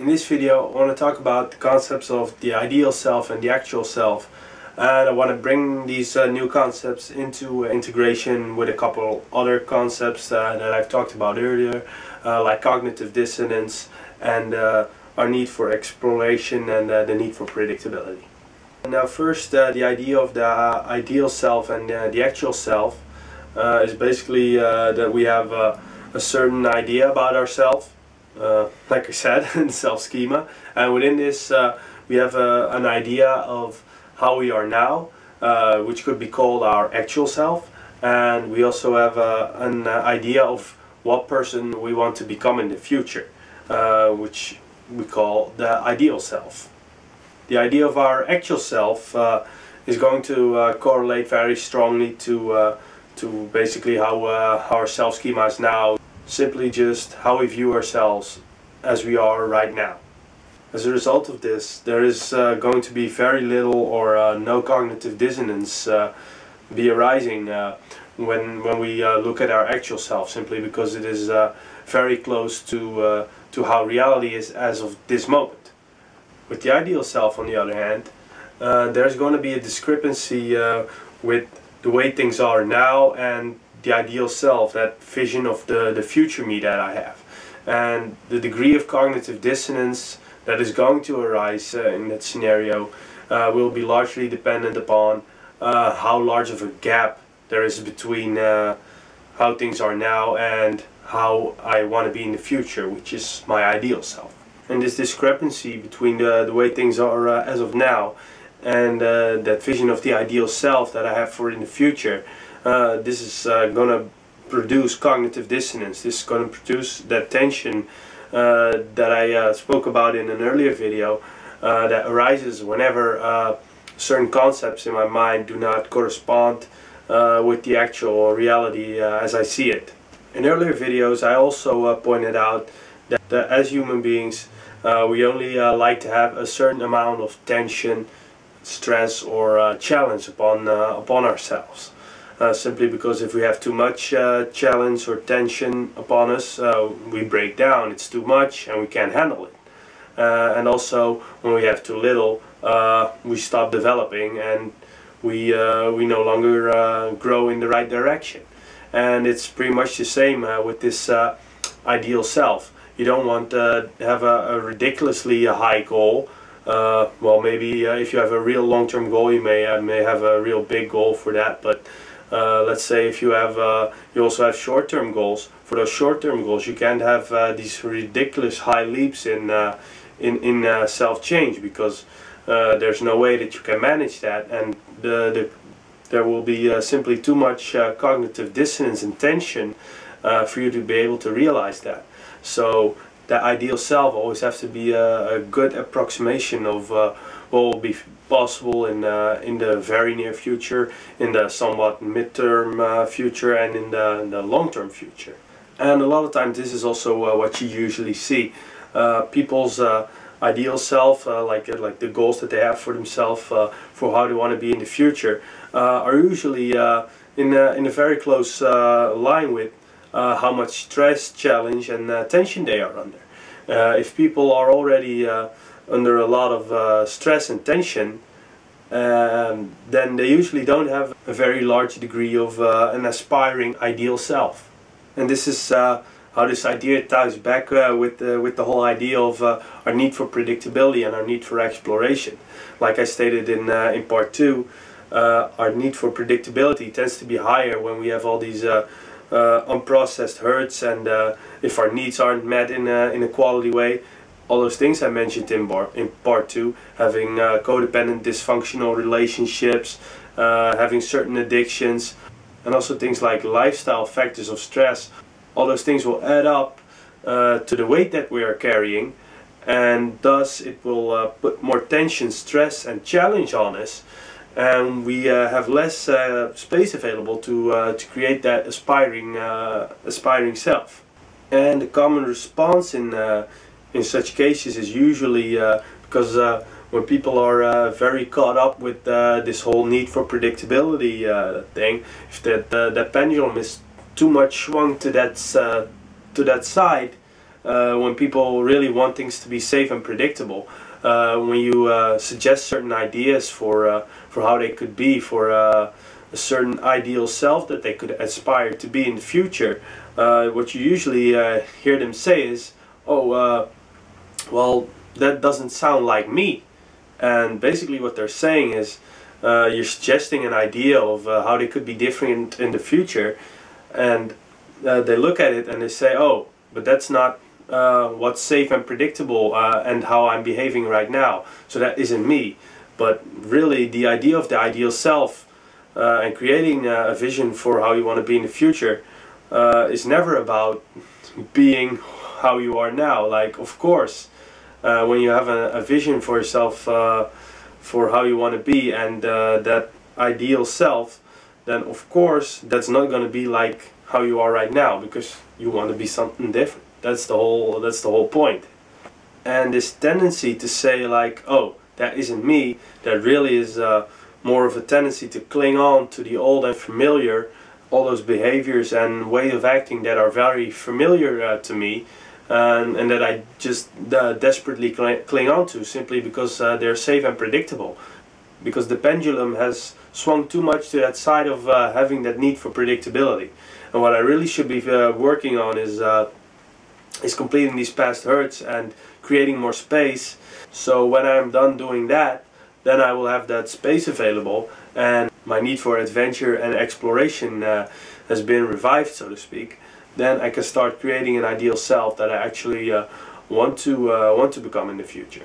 In this video I want to talk about the concepts of the ideal self and the actual self, and I want to bring these new concepts into integration with a couple other concepts that I've talked about earlier, like cognitive dissonance and our need for exploration and the need for predictability. Now first, the idea of the ideal self and the actual self is basically that we have a certain idea about ourselves, like I said, self-schema, and within this we have an idea of how we are now, which could be called our actual self, and we also have an idea of what person we want to become in the future, which we call the ideal self. The idea of our actual self is going to correlate very strongly to basically how our self-schema is now, simply just how we view ourselves as we are right now. As a result of this, there is going to be very little or no cognitive dissonance be arising when we look at our actual self, simply because it is very close to how reality is as of this moment. With the ideal self, on the other hand, there's going to be a discrepancy with the way things are now and the ideal self, that vision of the future me that I have. And the degree of cognitive dissonance that is going to arise in that scenario will be largely dependent upon how large of a gap there is between how things are now and how I want to be in the future, which is my ideal self. And this discrepancy between the way things are as of now and that vision of the ideal self that I have for in the future, this is going to produce cognitive dissonance. This is going to produce that tension that I spoke about in an earlier video that arises whenever certain concepts in my mind do not correspond with the actual reality as I see it. In earlier videos I also pointed out that as human beings we only like to have a certain amount of tension, stress or challenge upon ourselves. Simply because if we have too much challenge or tension upon us, we break down. It's too much and we can't handle it. And also when we have too little, we stop developing and we no longer grow in the right direction. And it's pretty much the same with this ideal self. You don't want to have a ridiculously high goal. Well, maybe if you have a real long-term goal, you may have a real big goal for that, but let's say if you have you also have short-term goals. For those short-term goals you can't have these ridiculous high leaps in self-change, because there's no way that you can manage that, and there will be simply too much cognitive dissonance and tension for you to be able to realize that. So the ideal self always has to be a good approximation of what will be possible in the very near future, in the somewhat mid-term future, and in the long-term future. And a lot of times this is also what you usually see. People's ideal self, like the goals that they have for themselves, for how they want to be in the future, are usually in a very close line with how much stress, challenge and tension they are under. If people are already under a lot of stress and tension, then they usually don't have a very large degree of an aspiring ideal self. And this is how this idea ties back with the whole idea of our need for predictability and our need for exploration. Like I stated in part 2, our need for predictability tends to be higher when we have all these unprocessed hurts, and if our needs aren't met in a quality way. All those things I mentioned in part 2, having codependent dysfunctional relationships, having certain addictions, and also things like lifestyle factors of stress. All those things will add up to the weight that we are carrying, and thus it will put more tension, stress and challenge on us, and we have less space available to create that aspiring self. And the common response in such cases is usually because when people are very caught up with this whole need for predictability thing, if that pendulum is too much swung to that side, when people really want things to be safe and predictable. When you suggest certain ideas for how they could be, for a certain ideal self that they could aspire to be in the future, what you usually hear them say is, oh, well, that doesn't sound like me. And basically what they're saying is, you're suggesting an idea of how they could be different in the future, and they look at it and they say, oh, but that's not what's safe and predictable and how I'm behaving right now, so that isn't me. But really, the idea of the ideal self and creating a vision for how you want to be in the future is never about being how you are now. Like, of course, when you have a vision for yourself, for how you want to be, and that ideal self, then of course that's not going to be like how you are right now, because you want to be something different. That's the whole point. And this tendency to say like, oh, that isn't me, that really is more of a tendency to cling on to the old and familiar, all those behaviors and way of acting that are very familiar to me, and that I just desperately cling on to simply because they're safe and predictable. Because the pendulum has swung too much to that side of having that need for predictability. And what I really should be working on is completing these past hurts and creating more space. So when I'm done doing that, then I will have that space available, and my need for adventure and exploration has been revived, so to speak. Then I can start creating an ideal self that I actually want to become in the future.